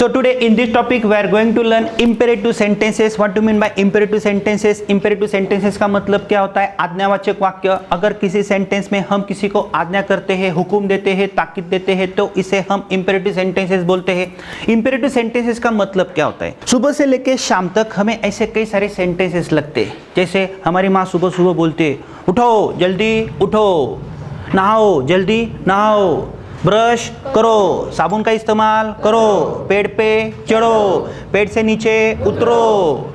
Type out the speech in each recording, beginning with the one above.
So today in this topic we are going to learn imperative sentences. What do you mean by imperative sentences? Imperative sentences का मतलब क्या होता है? आज्ञावाचक वाक्य। अगर किसी सेंटेंस में हम किसी को आज्ञा करते हैं, हुक्म देते हैं, ताकीद देते हैं तो इसे हम imperative sentences बोलते हैं। imperative sentences का मतलब क्या होता है? सुबह से लेकर शाम तक हमें ऐसे कई सारे sentences लगते हैं। जैसे हमारी माँ सुबह सुबह बोलती है, उठो जल्दी उठो, नहाओ जल्दी नहाओ, ब्रश करो, साबुन का इस्तेमाल करो, पेड़ पे चढ़ो, पेड़ से नीचे उतरो,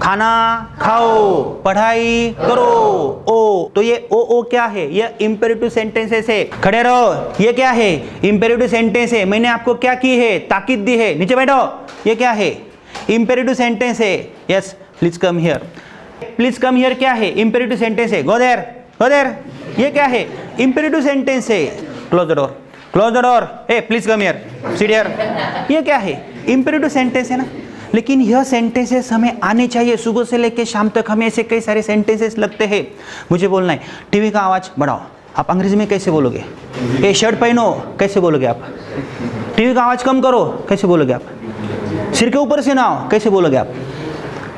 खाना खाओ, पढ़ाई करो। ओ तो ये ओ क्या है? ये इंपेरेटिव सेंटेंसेस है। खड़े रहो, ये क्या है? इंपेरेटिव सेंटेंस है। मैंने आपको क्या की है? ताकीद दी है, नीचे बैठो, ये क्या है? इंपेरेटिव सेंटेंस है। Yes, please come here. Please come here क्या है? इंपेरेटिव सेंटेंस है। गो देयर, गो देयर, ये क्या है? इंपेरेटिव सेंटेंस है। Close the door, close the door, A please come here, sit here, ये क्या है? इंपेरेटिव सेंटेंस है ना। लेकिन यह सेंटेंसेस हमें आने चाहिए। सुबह से लेकर शाम तक हमें ऐसे कई सारे सेंटेंसेस लगते हैं। मुझे बोलना है टीवी का आवाज़ बढ़ाओ, आप अंग्रेजी में कैसे बोलोगे? ए शर्ट पहनो, कैसे बोलोगे आप? टीवी का आवाज़ कम करो, कैसे बोलोगे आप? सिर के ऊपर से ना आओ, कैसे बोलोगे आप?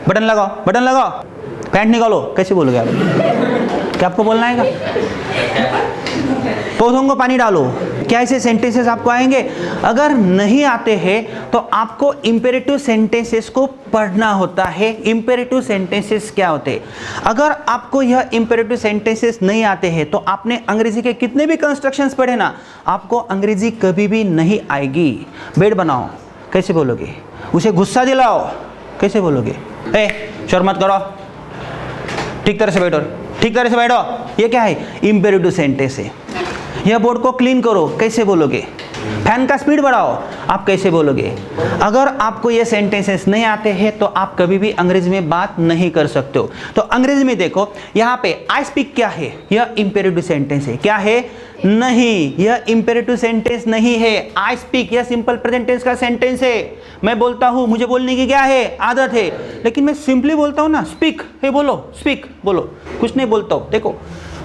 बटन लगाओ, बटन लगाओ, पैंट निकालो, कैसे बोलोगे आप? क्या आपको बोलना है? पौधों को पानी डालो। क्या ऐसे सेंटेंसेस आपको आएंगे? अगर नहीं आते हैं तो आपको इंपेरेटिव सेंटेंसेस को पढ़ना होता है। इंपेरेटिव सेंटेंसेस क्या होते हैं? अगर आपको यह इंपेरेटिव सेंटेंसेस नहीं आते हैं तो आपने अंग्रेजी के कितने भी कंस्ट्रक्शंस पढ़े ना, आपको अंग्रेजी कभी भी नहीं आएगी। बेड बनाओ, कैसे बोलोगे? उसे गुस्सा दिलाओ, कैसे बोलोगे? ए शोर मत करो, ठीक तरह से बैठो, ठीक तरह से बैठो, ये क्या है? इंपेरेटिव सेंटेंस है। यह बोर्ड को क्लीन करो, कैसे बोलोगे? फैन का स्पीड बढ़ाओ, आप कैसे बोलोगे? अगर आपको ये सेंटेंसेस नहीं आते हैं तो आप कभी भी अंग्रेजी में बात नहीं कर सकते हो। तो अंग्रेजी में देखो, यहाँ पे आई स्पीक क्या है? यह इंपेरेटिव सेंटेंस है। क्या है? नहीं, यह इंपेरेटिव सेंटेंस नहीं है। आई स्पीक यह सिंपल प्रेजेंट टेंस का सेंटेंस है। मैं बोलता हूँ, मुझे बोलने की क्या है? आदत है। लेकिन मैं सिंपली बोलता हूँ ना, स्पीक है बोलो, स्पीक बोलो, कुछ नहीं बोलता हूँ। देखो,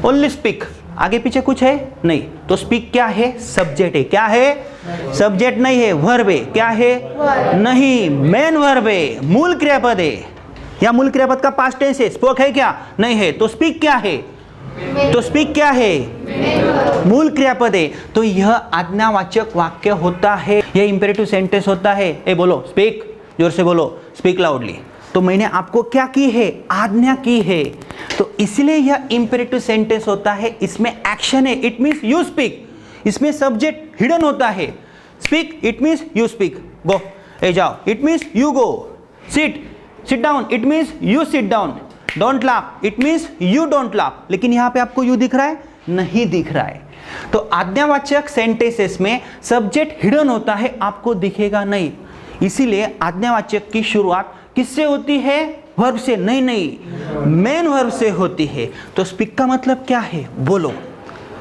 ओनली स्पीक, आगे पीछे कुछ है नहीं। तो स्पीक क्या है? सब्जेक्ट है। क्या है? सब्जेक्ट नहीं है, वर्ब है। क्या है? नहीं, मेन वर्ब है, मूल क्रियापद है। या मूल क्रियापद का पास्ट टेंस है। स्पोक है क्या? नहीं है। तो स्पीक क्या है? तो स्पीक क्या है? मूल क्रियापद है। तो यह आज्ञावाचक वाक्य होता है, यह इंपेरेटिव सेंटेंस होता है। ए बोलो, स्पीक, जोर से बोलो, स्पीक लाउडली। तो मैंने आपको क्या की है? आज्ञा की है। तो इसलिए यह इंपेरेटिव सेंटेंस होता है। इसमें एक्शन है, इट मीन्स यू स्पीक। इसमें सब्जेक्ट हिडन होता है। Speak it means you speak, go, ए जाओ, it means you go. Sit, sit down, it means you sit down. Don't laugh, it means you don't laugh. लेकिन यहाँ पे आपको you दिख रहा है? नहीं दिख रहा है। तो आज्ञावाचक सेंटेंसेस में सब्जेक्ट हिडन होता है, आपको दिखेगा नहीं। इसीलिए आज्ञावाचक की शुरुआत किससे होती है? वर्ब से। नहीं, मेन वर्ब से होती है। तो स्पीक का मतलब क्या है? बोलो।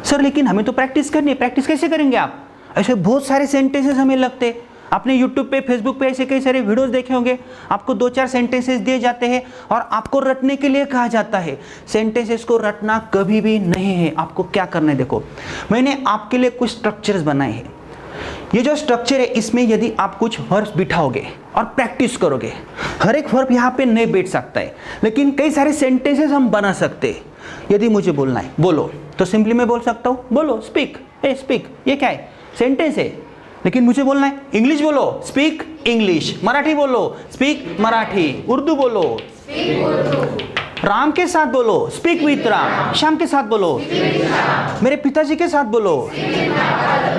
सर लेकिन हमें तो प्रैक्टिस करनी है। प्रैक्टिस कैसे करेंगे आप? ऐसे बहुत सारे सेंटेंसेस हमें लगते हैं। आपने यूट्यूब पे, फेसबुक पे ऐसे कई सारे वीडियोस देखे होंगे। आपको 2-4 सेंटेंसेस दिए जाते हैं और आपको रटने के लिए कहा जाता है। सेंटेंसेस को रटना कभी भी नहीं है। आपको क्या करना है? देखो, मैंने आपके लिए कुछ स्ट्रक्चर्स बनाए हैं। ये जो स्ट्रक्चर है, इसमें यदि आप कुछ वर्ब्स बिठाओगे और प्रैक्टिस करोगे, हर एक वर्ब यहाँ पे नहीं बैठ सकता है, लेकिन कई सारे सेंटेंसेस हम बना सकते हैं। यदि मुझे बोलना है बोलो, तो सिंपली मैं बोल सकता हूँ बोलो, स्पीक, ए स्पीक, ये क्या है? सेंटेंस है। लेकिन मुझे बोलना है इंग्लिश बोलो, स्पीक इंग्लिश। मराठी बोलो, स्पीक मराठी। उर्दू बोलो, स्पीक उर्दू। राम के साथ बोलो, स्पीक विथ राम। श्याम के साथ बोलो, मेरे पिताजी के साथ बोलो,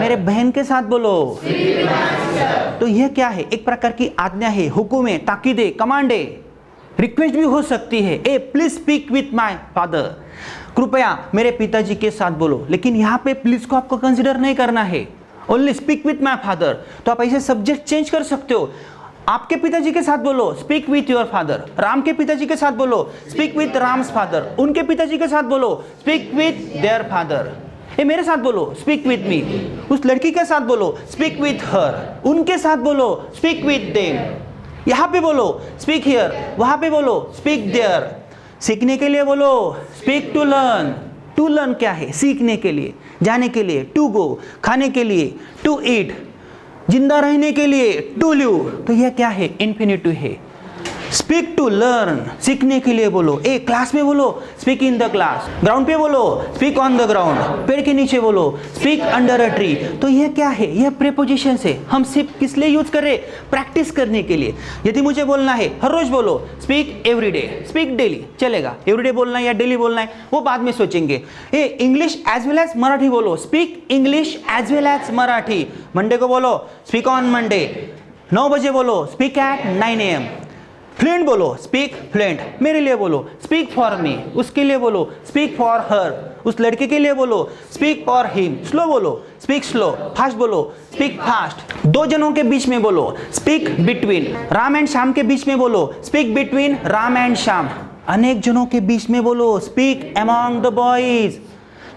मेरे बहन के साथ बोलो। तो यह क्या है? एक प्रकार की आज्ञा है, हुक्म है, ताकीद है, कमांड है। रिक्वेस्ट भी हो सकती है, ए please speak with my father, कृपया मेरे पिताजी के साथ बोलो। लेकिन यहाँ पे प्लीज को आपको कंसिडर नहीं करना है, only speak with my father. तो आप ऐसे सब्जेक्ट चेंज कर सकते हो। आपके पिताजी के साथ बोलो, speak with your father. Ram के पिताजी के साथ बोलो, स्पीक विथ राम्स फादर। उनके पिताजी के साथ बोलो, स्पीक विथ देयर फादर। ये मेरे साथ बोलो, स्पीक विथ मी। उस लड़की के साथ बोलो, स्पीक विथ हर। उनके साथ बोलो, स्पीक विथ देम। यहाँ पे बोलो, स्पीक हियर। वहाँ पे बोलो, स्पीक देयर। सीखने के लिए बोलो, speak to learn. To learn क्या है? सीखने के लिए, जाने के लिए। टू गो, खाने के लिए। टू ईट, जिंदा रहने के लिए, टू लिव, तो यह क्या है? इन्फिनिटिव है। स्पीक टू लर्न, सीखने के लिए बोलो। ए क्लास में बोलो, speak in the class. Ground पे बोलो, स्पीक ऑन द ग्राउंड। पेड़ के नीचे बोलो, स्पीक अंडर अ ट्री। तो यह क्या है? यह प्रीपोजिशन है। हम सिर्फ किस लिए यूज कर रहे? प्रैक्टिस करने के लिए। यदि मुझे बोलना है हर रोज बोलो, speak every day, speak daily, चलेगा। एवरीडे बोलना है या डेली बोलना है वो बाद में सोचेंगे। ए English as well as Marathi बोलो, speak English as well as Marathi. Monday को बोलो, स्पीक ऑन मंडे। 9 बजे बोलो, स्पीक एट 9 AM। फ्लुएंट बोलो, स्पीक फ्लुएंट। मेरे लिए बोलो, स्पीक फॉर मी। उसके लिए बोलो, स्पीक फॉर हर। उस लड़के के लिए बोलो, स्पीक फॉर हिम। स्लो बोलो, स्पीक स्लो। फास्ट बोलो, स्पीक फास्ट। 2 जनों के बीच में बोलो, speak between. Ram and Shyam के बीच में बोलो, speak between Ram and Shyam. अनेक जनों के बीच में बोलो, स्पीक अमॉन्ग द बॉयज।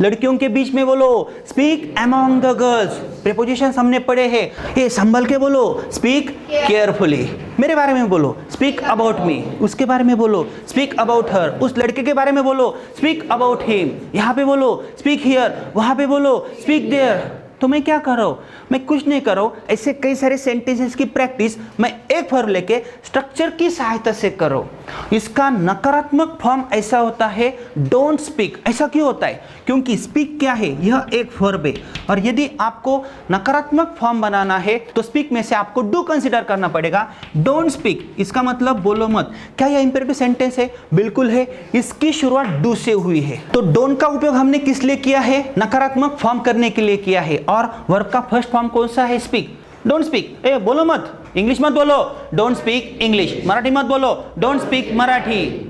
लड़कियों के बीच में बोलो, speak among the girls. Prepositions हमने पढ़े हैं। ये संभल के बोलो, स्पीक केयरफुली। मेरे बारे में बोलो, स्पीक अबाउट मी। उसके बारे में बोलो, स्पीक अबाउट हर। उस लड़के के बारे में बोलो, स्पीक अबाउट हिम। यहाँ पे बोलो, स्पीक हियर। वहाँ पे बोलो, स्पीक देयर। तो मैं क्या कर रहा हूँ? मैं कुछ नहीं कर रहा हूँ। ऐसे कई सारे सेंटेंसेस की प्रैक्टिस मैं एक वर्ब लेके स्ट्रक्चर की सहायता से कर रहा हूँ। इसका नकारात्मक फॉर्म ऐसा होता है, डोंट स्पीक। ऐसा क्यों होता है? क्योंकि स्पीक क्या है? यह एक वर्ब है। और यदि आपको नकारात्मक फॉर्म बनाना है तो स्पीक में से आपको डू कंसिडर करना पड़ेगा। डोंट स्पीक, इसका मतलब बोलो मत। क्या यह इंपेरेटिव सेंटेंस है? बिल्कुल है। इसकी शुरुआत डू से हुई है। तो डोंट का उपयोग हमने किस लिए किया है? नकारात्मक फॉर्म करने के लिए किया है। और वर्ब का फर्स्ट फॉर्म कौन सा है? स्पीक। डोंट स्पीक, ए बोलो मत। इंग्लिश मत बोलो, डोंट स्पीक इंग्लिश। मराठी मत बोलो, डोंट स्पीक मराठी।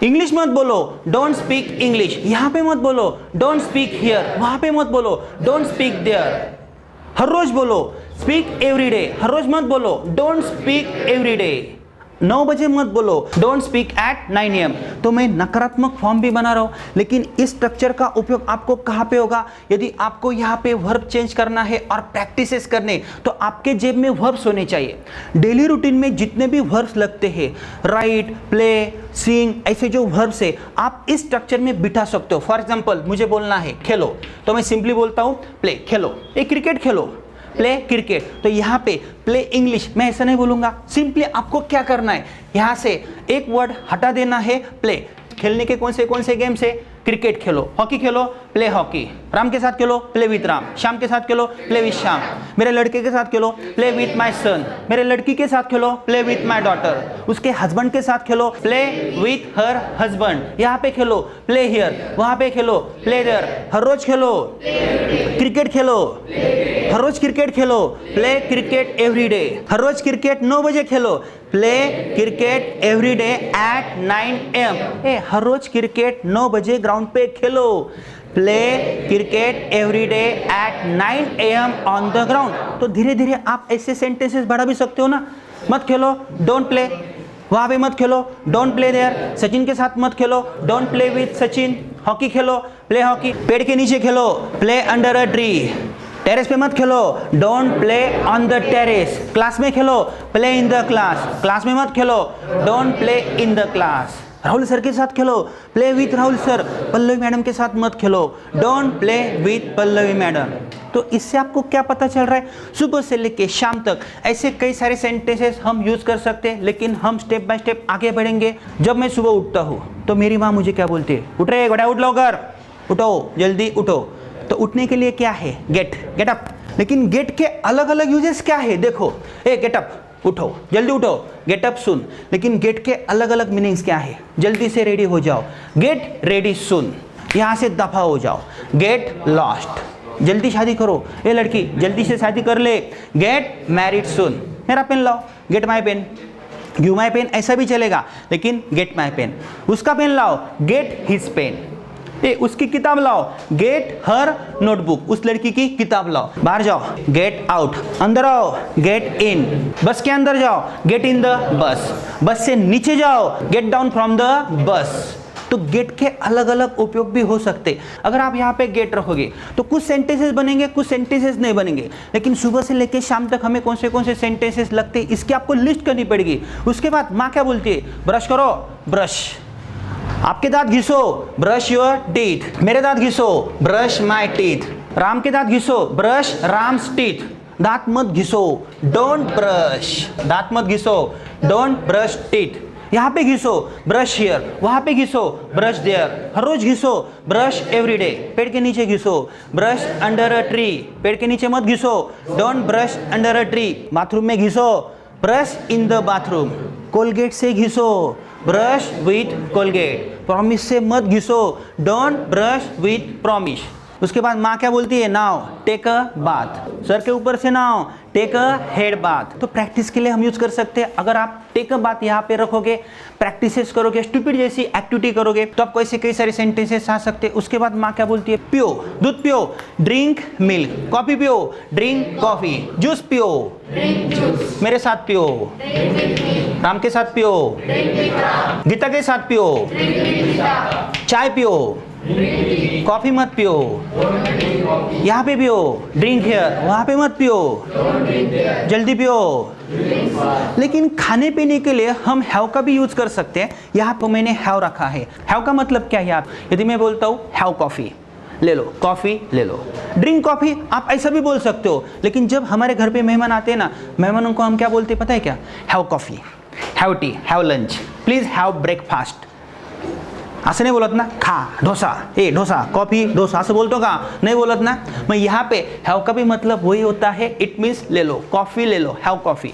इंग्लिश मत बोलो, डोंट स्पीक इंग्लिश। यहां पे मत बोलो, डोंट स्पीक हियर। वहां पे मत बोलो, डोंट स्पीक देयर। हर रोज बोलो, स्पीक एवरी डे। हर रोज मत बोलो, डोंट स्पीक एवरी डे। 9 बजे मत बोलो, डोंट स्पीक एट 9 AM। तो मैं नकारात्मक फॉर्म भी बना रहा हूं। लेकिन इस स्ट्रक्चर का उपयोग आपको कहां पे होगा? यदि आपको यहां पे वर्ब चेंज करना है और प्रैक्टिसेस करने, तो आपके जेब में वर्ब्स होने चाहिए। डेली रूटीन में जितने भी वर्ब्स लगते हैं, राइट, प्ले, सिंग, ऐसे जो वर्ब्स है, आप इस स्ट्रक्चर में बिठा सकते हो। फॉर एग्जाम्पल मुझे बोलना है खेलो, तो मैं सिंपली बोलता हूं प्ले, खेलो। एक क्रिकेट खेलो, प्ले क्रिकेट। तो यहाँ पे प्ले इंग्लिश मैं ऐसा नहीं बोलूंगा। सिंपली आपको क्या करना है, यहाँ से एक वर्ड हटा देना है, प्ले। खेलने के कौन से गेम्स है? क्रिकेट खेलो, हॉकी खेलो, प्ले हॉकी। राम के साथ खेलो, प्ले विथ राम। श्याम के साथ खेलो, प्ले विथ श्याम। मेरे लड़के के साथ खेलो, प्ले विथ माय सन। मेरे लड़की के साथ खेलो, प्ले विथ माय डॉटर। उसके हस्बैंड के साथ खेलो, प्ले विथ हर हस्बैंड। यहाँ पे खेलो, प्ले हियर। वहाँ पे खेलो, प्ले देयर। हर रोज खेलो, क्रिकेट खेलो। हर रोज क्रिकेट खेलो, प्ले क्रिकेट एवरी डे। हर रोज क्रिकेट 9 बजे खेलो, play cricket every day at 9 AM। हर रोज क्रिकेट 9 बजे ग्राउंड पे खेलो, play cricket every day at 9 AM on the ground. तो धीरे धीरे आप ऐसे सेंटेंसेस बढ़ा भी सकते हो ना। मत खेलो, डोंट प्ले। वहां पे मत खेलो, डोंट प्ले देयर। सचिन के साथ मत खेलो, don't play with Sachin. Hockey Khelo, play hockey. पेड़ के नीचे खेलो, play under a tree. Terrace पे मत खेलो, don't play on the terrace. Class में खेलो, play in the class. Class में मत खेलो, don't play in the class. Rahul sir के साथ खेलो, play with Rahul sir. Pallavi madam के साथ मत खेलो, don't play with Pallavi madam. तो इससे आपको क्या पता चल रहा है? सुबह से लेके शाम तक ऐसे कई सारे सेंटेंसेस हम यूज कर सकते हैं। लेकिन हम स्टेप बाय स्टेप आगे बढ़ेंगे। जब मैं सुबह उठता हूँ तो मेरी माँ मुझे क्या बोलती है? उठ रे बेटा, उठ लवकर, उठो, जल्दी उठो। तो उठने के लिए क्या है? Get up. लेकिन गेट के अलग अलग यूजेस क्या है? देखो, ए गेट अप, उठो, जल्दी उठो। गेट अप सुन। लेकिन गेट के अलग अलग मीनिंग्स क्या है? जल्दी से रेडी हो जाओ, गेट रेडी सुन। यहाँ से दफा हो जाओ, गेट लॉस्ट। जल्दी शादी करो, ए लड़की जल्दी से शादी कर ले, गेट मैरिड सुन। मेरा पेन लाओ, get my pen. Give my pen ऐसा भी चलेगा, लेकिन गेट माई पेन। उसका पेन लाओ, गेट हिज पेन। उसकी किताब लाओ, गेट हर नोटबुक। उस लड़की की किताब लाओ। बाहर जाओ, गेट आउट। अंदर आओ, गेट इन। बस के अंदर जाओ, गेट इन द बस। बस से नीचे जाओ, get down from the bus. तो गेट के अलग अलग उपयोग भी हो सकते। अगर आप यहाँ पे गेट रखोगे तो कुछ सेंटेंसेस बनेंगे, कुछ सेंटेंसेस नहीं बनेंगे। लेकिन सुबह से लेकर शाम तक हमें कौन से सेंटेंसेस लगते हैं, इसकी आपको लिस्ट करनी पड़ेगी। उसके बाद माँ क्या बोलती है? ब्रश करो, ब्रश। आपके दांत घिसो, ब्रश योर टीथ। मेरे दांत घिसो, ब्रश माई टीथ। राम के दांत घिसो, ब्रश राम्स टीथ। दांत मत घिसो, डोंट ब्रश, दांत मत घिसो, डोंट ब्रश टीथ। यहाँ पे घिसो, ब्रश हियर, वहाँ पे घिसो, ब्रश देयर, हर रोज घिसो, ब्रश एवरीडे, पेड़ के नीचे घिसो, ब्रश अंडर अ ट्री, पेड़ के नीचे मत घिसो, don't brush under a tree, bathroom में घिसो, brush in the bathroom, Colgate से घिसो, ब्रश विथ कोलगेट, प्रॉमिस से मत घिसो, डोंट ब्रश विथ प्रॉमिस। उसके बाद माँ क्या बोलती है, नाउ टेक अ बाथ, सर के ऊपर से now take a head bath. तो प्रैक्टिस के लिए हम यूज कर सकते हैं। अगर आप टेक अ बाथ यहाँ पे रखोगे, प्रैक्टिसेस करोगे, स्टूपिड जैसी एक्टिविटी करोगे, तो आपको ऐसे कई सारे सेंटेंसेस आ सकते हैं। उसके बाद माँ क्या बोलती है, पियो, दूध पियो, ड्रिंक मिल्क, कॉफी पियो, ड्रिंक कॉफी, जूस पियो, मेरे साथ पियो, राम के साथ पियो, गीता के साथ पियो, चाय पियो, कॉफी मत पियो, यहाँ पे पियो, ड्रिंक हियर, वहाँ पे मत पियो, जल्दी पियो। लेकिन खाने पीने के लिए हम हैव का भी यूज कर सकते हैं। यहाँ पर मैंने हैव रखा है। हैव का मतलब क्या है? आप यदि मैं बोलता हूँ हैव कॉफी, ले लो, कॉफी ले लो, ड्रिंक कॉफी, आप ऐसा भी बोल सकते हो। लेकिन जब हमारे घर पे मेहमान आते हैं ना, मेहमानों को हम क्या बोलते हैं पता है क्या? Have coffee, have tea, have lunch, please have breakfast. असं नाही बोलत ना, खा डोसा, ए डोसा, कॉफी, डोसा, असं बोलतो का? नहीं बोलत ना। मग यहाँ पे हैव का भी मतलब वही होता है, इट मीन्स ले लो, कॉफी ले लो, हैव कॉफी,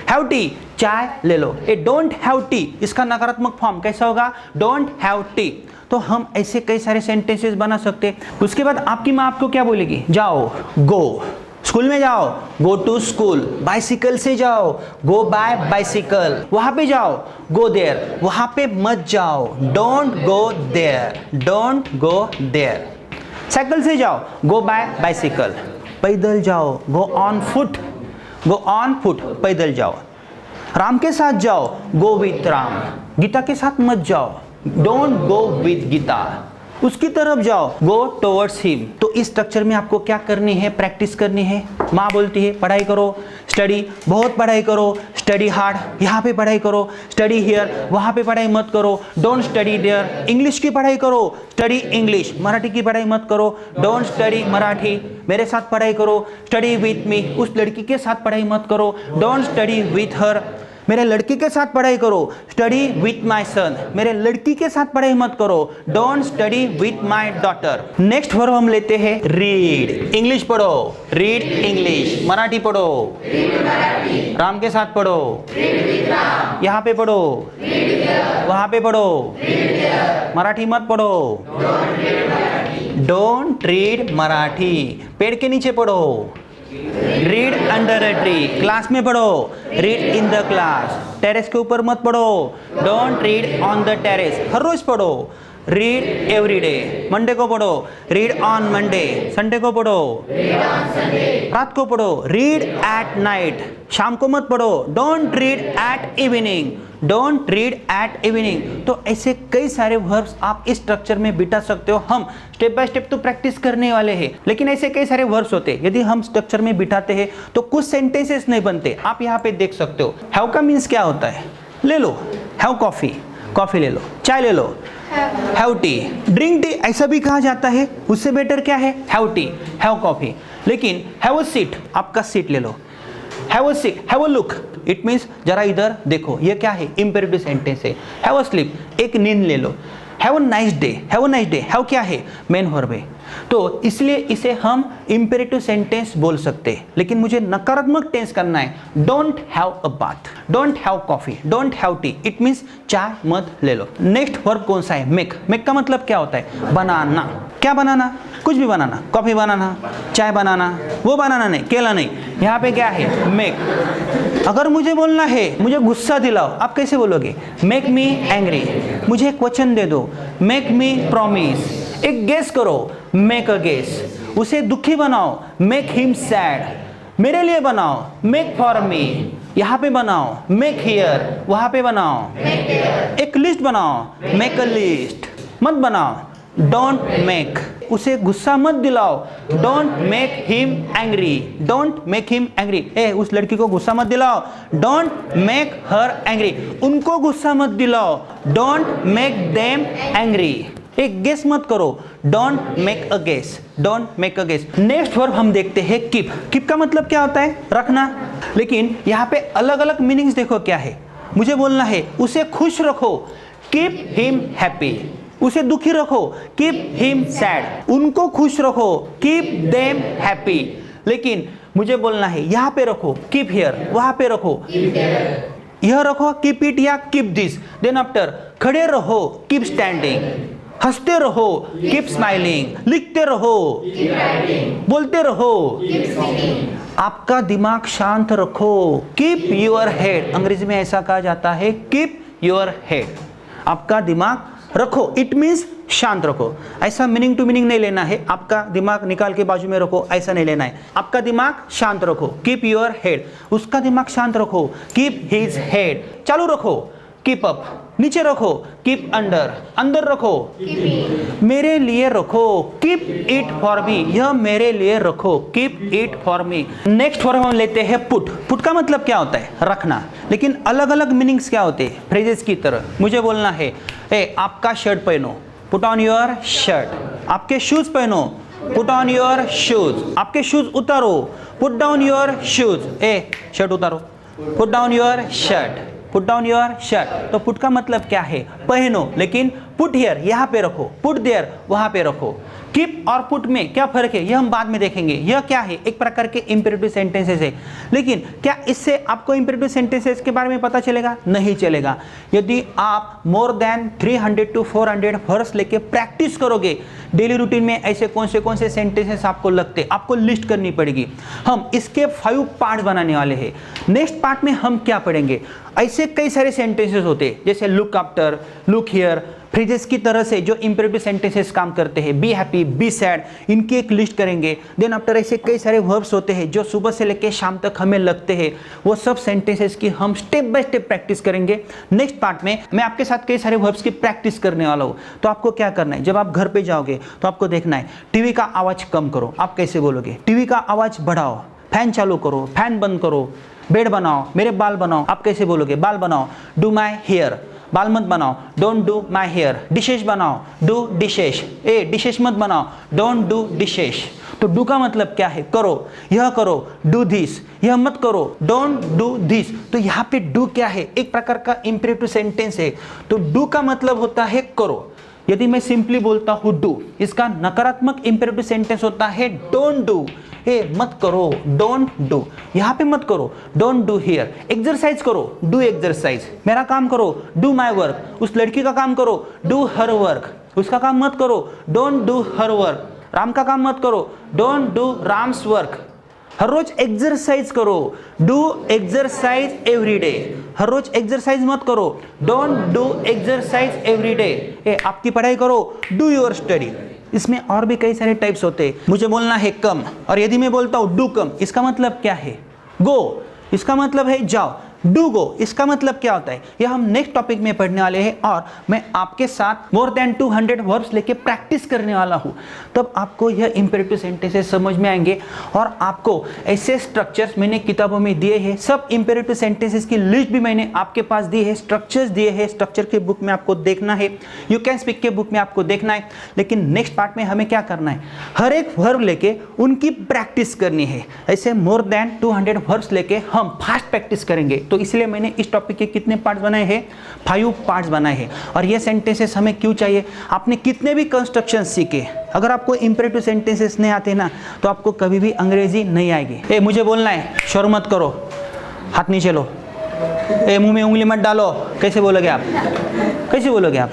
हैव टी, चाय ले लो। ए डोंट हैव टी, इसका नकारात्मक फॉर्म कैसा होगा? Don't have T. तो हम ऐसे कई सारे सेंटेंसेस बना सकते हैं। उसके बाद आपकी माँ आपको क्या बोलेगी? जाओ, गो, स्कूल में जाओ, गो टू स्कूल, बाइसिकल से जाओ, गो बाय बाइसिकल, वहां पे जाओ, गो देयर, वहां पे मत जाओ, don't go there, don't go there. Cycle से जाओ, गो बाय बाइसिकल, पैदल जाओ, go on foot, go on foot, पैदल जाओ। राम के साथ जाओ, गो विथ राम, गीता के साथ मत जाओ, डोंट गो विथ गीता। उसकी तरफ जाओ, गो टुवर्ड्स हिम। तो इस स्ट्रक्चर में आपको क्या करनी है? प्रैक्टिस करनी है। माँ बोलती है पढ़ाई करो, स्टडी, बहुत पढ़ाई करो, स्टडी हार्ड, यहाँ पे पढ़ाई करो, स्टडी हियर, वहाँ पे पढ़ाई मत करो, डोंट स्टडी देयर। इंग्लिश की पढ़ाई करो, स्टडी इंग्लिश, मराठी की पढ़ाई मत करो, डोंट स्टडी मराठी। मेरे साथ पढ़ाई करो, स्टडी विथ मी, उस लड़की के साथ पढ़ाई मत करो, डोंट स्टडी विथ हर। मेरे लड़की के साथ पढ़ाई करो, स्टडी विथ माई सन, मेरे लड़की के साथ पढ़ाई मत करो, don't study with my daughter. Next verb हम लेते हैं रीड, इंग्लिश पढ़ो, रीड इंग्लिश, मराठी पढ़ो, राम के साथ पढ़ो, यहाँ पे पढ़ो, वहाँ पे पढ़ो, मराठी मत पढ़ो, डोंट रीड मराठी, पेड़ के नीचे पढ़ो, read under a tree, class में पढ़ो, read in the class, terrace के ऊपर मत पढ़ो, don't read on the terrace, हर रोज पढ़ो, रीड एवरी डे, मंडे को पढ़ो, रीड ऑन मंडे, संडे को पढ़ो, रात को पढ़ो, रीड एट नाइट, शाम को मत पढ़ो, don't read eight evening, don't read eight evening. तो ऐसे कई सारे वर्ब्स आप इस स्ट्रक्चर में बिठा सकते हो। हम स्टेप बाय स्टेप तो प्रैक्टिस करने वाले हैं, लेकिन ऐसे कई सारे वर्ब्स होते हैं, यदि हम स्ट्रक्चर में बिठाते हैं तो कुछ सेंटेंसेस नहीं बनते। आप यहाँ पे देख सकते हो। हैव का मीन्स क्या होता है? ले लो, हैव कॉफी, कॉफी ले लो, चाय ले लो, हैव टी, ड्रिंक टी, ऐसा भी कहा जाता है। उससे बेटर क्या है? Have tea, have coffee. लेकिन हैव अ सीट, आपका सीट ले लो, have a seat, have a look, it means जरा इधर देखो, ये क्या है? इंपेरेटिव सेंटेंस है। हैव अ स्लीप, एक नींद ले लो, have a nice day, have a nice day, have क्या है? मेन वर्ब है। तो इसलिए इसे हम इंपेरेटिव सेंटेंस बोल सकते हैं। लेकिन मुझे नकारात्मक टेंस करना है, don't have a bath, don't have coffee, don't have T, it means चाय मत ले लो। नेक्स्ट वर्ब कौन सा है? मेक। मेक का मतलब क्या होता है? बनाना। क्या बनाना? कुछ भी बनाना, कॉफी बनाना, चाय बनाना, वो बनाना नहीं, केला नहीं। यहाँ पे क्या है? मेक। अगर मुझे बोलना है मुझे गुस्सा दिलाओ, आप कैसे बोलोगे? Make me angry. मुझे एक वचन दे दो, मेक मी प्रॉमिस। एक गेस करो, मेक अ गेस। उसे दुखी बनाओ, मेक हिम सैड। मेरे लिए बनाओ, मेक फॉर मी। यहाँ पे बनाओ, मेक हियर, वहाँ पे बनाओ। एक लिस्ट बनाओ, मेक अ लिस्ट। मत बनाओ, डोंट मेक। उसे गुस्सा मत दिलाओ, don't make him angry, don't make him angry. ए उस लड़की को गुस्सा मत दिलाओ, डोंट मेक हर एंग्री। उनको गुस्सा मत दिलाओ, डोंट मेक देम एंग्री। एक गेस मत करो, don't make a guess, don't make a guess. Next verb हम देखते हैं कीप। कीप का मतलब क्या होता है? रखना। लेकिन यहाँ पे अलग अलग मीनिंग्स देखो क्या है। मुझे बोलना है उसे खुश रखो, कीप हिम हैप्पी। उसे दुखी रखो, कीप हिम सैड। उनको खुश रखो, कीप देम हैप्पी। लेकिन मुझे बोलना है यहाँ पे रखो, कीप हियर, वहां पे रखो, यह रखो, कीप इट या कीप दिस। देन आफ्टर खड़े रहो, कीप स्टैंडिंग। हंसते रहो, कीप स्माइलिंग। लिखते रहो, बोलते रहो, आपका दिमाग शांत रखो, कीप योर हेड। अंग्रेजी में ऐसा कहा जाता है, कीप योर हेड। आपका दिमाग रखो, इट मीन्स शांत रखो। ऐसा मीनिंग टू मीनिंग नहीं लेना है, आपका दिमाग निकाल के बाजू में रखो, ऐसा नहीं लेना है। आपका दिमाग शांत रखो, कीप योर हेड। उसका दिमाग शांत रखो, कीप हिज हेड। चालू रखो, कीप अप। नीचे रखो, कीप अंडर। अंदर रखो, मेरे लिए रखो, कीप इट फॉर मी। यह मेरे लिए रखो, keep it for me. Next verb हम लेते हैं पुट। पुट का मतलब क्या होता है? रखना। लेकिन अलग अलग मीनिंग्स क्या होते हैं फ्रेजेस की तरह। मुझे बोलना है आपका शर्ट पहनो, पुट ऑन योर शर्ट। आपके शूज पहनो, पुट ऑन योर शूज। आपके शूज उतारो, put down your shoes. Shirt उतारो, put down your shirt, put down your shirt. तो पुट का मतलब क्या है? पहनो। लेकिन पुट हियर यहाँ पे रखो, पुट देयर वहां पे रखो। कीप और पुट में क्या फर्क है यह हम बाद में देखेंगे। यह क्या है? एक प्रकार के इंपेरेटिव सेंटेंसेस है। लेकिन क्या इससे आपको इंपेरेटिव सेंटेंसेस के बारे में पता चलेगा? नहीं चलेगा। यदि आप मोर देन 300 to 400 वर्ड्स लेके प्रैक्टिस करोगे डेली रूटीन में, ऐसे कौन से सेंटेंसेस आपको लगते, आपको लिस्ट करनी पड़ेगी। हम इसके 5 पार्ट्स बनाने वाले हैं। नेक्स्ट पार्ट में हम क्या पढ़ेंगे? ऐसे कई सारे सेंटेंसेस होते हैं, जैसे look after, look here, phrases की तरह से जो इंपेरेटिव सेंटेंसेस काम करते हैं, बी हैप्पी, बी सैड, इनकी एक लिस्ट करेंगे। देन आफ्टर ऐसे कई सारे वर्ब्स होते हैं जो सुबह से लेकर शाम तक हमें लगते हैं, वो सब सेंटेंसेस की हम स्टेप बाय स्टेप प्रैक्टिस करेंगे। नेक्स्ट पार्ट में मैं आपके साथ कई सारे वर्ब्स की प्रैक्टिस करने वाला हूँ। तो आपको क्या करना है, जब आप घर पे जाओगे तो आपको देखना है टीवी का आवाज कम करो। आप कैसे बोलोगे? टीवी का आवाज बढ़ाओ, फैन चालू करो, फैन बंद करो, बेड बनाओ, मेरे बाल बनाओ। आप कैसे बोलोगे? बाल बनाओ, डू माई हेयर। बाल मत बनाओ, don't do my hair. Dishes बनाओ, डू डिशेस। डिशेस मत बनाओ, डोंट डू डिशेस। तो डू का मतलब क्या है? करो, यह करो, डू दिस। यह मत करो, डोंट डू दिस। तो यहाँ पे डू क्या है? एक प्रकार का इंपेरेटिव सेंटेंस है। तो डू का मतलब होता है करो। यदि मैं सिंपली बोलता हूँ डू, इसका नकारात्मक इंपेरेटिव सेंटेंस होता है डोंट डू। मत करो, डोंट डू। यहाँ पे मत करो, डोंट डू हियर। एक्सरसाइज करो, डू एक्सरसाइज। मेरा काम करो, डू माई वर्क। उस लड़की का काम करो, डू हर वर्क। उसका काम मत करो, don't do her work. Ram का काम मत करो, डोंट डू राम्स वर्क। हर रोज एक्सरसाइज करो, डू एक्सरसाइज एवरी डे। हर रोज एक्सरसाइज मत करो, don't do exercise every day. आपकी पढ़ाई करो, डू योर स्टडी। इसमें और भी कई सारे टाइप्स होते हैं। मुझे बोलना है कम, और यदि मैं बोलता हूँ डू कम, इसका मतलब क्या है? गो, इसका मतलब है जाओ। डू गो, इसका मतलब क्या होता है? यह हम नेक्स्ट टॉपिक में पढ़ने वाले हैं, और मैं आपके साथ मोर देन 200 वर्ब्स लेके प्रैक्टिस करने वाला हूँ। तब आपको यह इंपेरेटिव सेंटेंसेस समझ में आएंगे, और आपको ऐसे स्ट्रक्चर्स मैंने किताबों में दिए हैं। सब इंपेरेटिव सेंटेंसेस की लिस्ट भी मैंने आपके पास दी है, स्ट्रक्चर्स दिए हैं। स्ट्रक्चर के बुक में आपको देखना है, यू कैन स्पीक के बुक में आपको देखना है। लेकिन नेक्स्ट पार्ट में हमें क्या करना है? हर एक वर्ब लेके उनकी प्रैक्टिस करनी है। ऐसे मोर देन 200 वर्ब्स लेके हम फास्ट प्रैक्टिस करेंगे। तो इसलिए मैंने इस टॉपिक के कितने पार्ट्स बनाए हैं? 5 पार्ट्स बनाए हैं। और ये सेंटेंसेस हमें क्यों चाहिए? आपने कितने भी कंस्ट्रक्शन सीखे, अगर आपको इंपेरेटिव सेंटेंसेस नहीं आते ना, तो आपको कभी भी अंग्रेजी नहीं आएगी। मुझे बोलना है, शोर मत करो, हाथ नीचे लो, मुंह में उंगली मत डालो। कैसे बोलोगे आप? कैसे बोलोगे आप?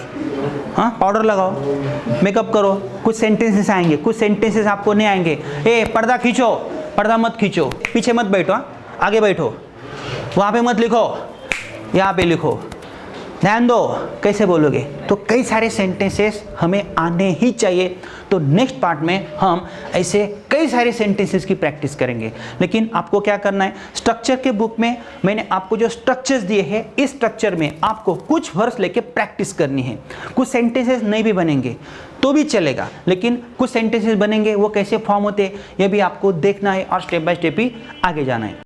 हाँ, पाउडर लगाओ, मेकअप करो। कुछ सेंटेंसेस आएंगे, कुछ सेंटेंसेस आपको नहीं आएंगे। पर्दा खींचो, पर्दा मत खींचो। पीछे मत बैठो, आगे बैठो। वहाँ पे मत लिखो, यहाँ पे लिखो। ध्यान दो, कैसे बोलोगे? तो कई सारे सेंटेंसेस हमें आने ही चाहिए। तो नेक्स्ट पार्ट में हम ऐसे कई सारे सेंटेंसेस की प्रैक्टिस करेंगे। लेकिन आपको क्या करना है? स्ट्रक्चर के बुक में मैंने आपको जो स्ट्रक्चर्स दिए हैं, इस स्ट्रक्चर में आपको कुछ वर्ड्स लेके प्रैक्टिस करनी है। कुछ सेंटेंसेस नहीं भी बनेंगे तो भी चलेगा, लेकिन कुछ सेंटेंसेस बनेंगे, वो कैसे फॉर्म होते हैं ये भी आपको देखना है, और स्टेप बाय स्टेप ही आगे जाना है।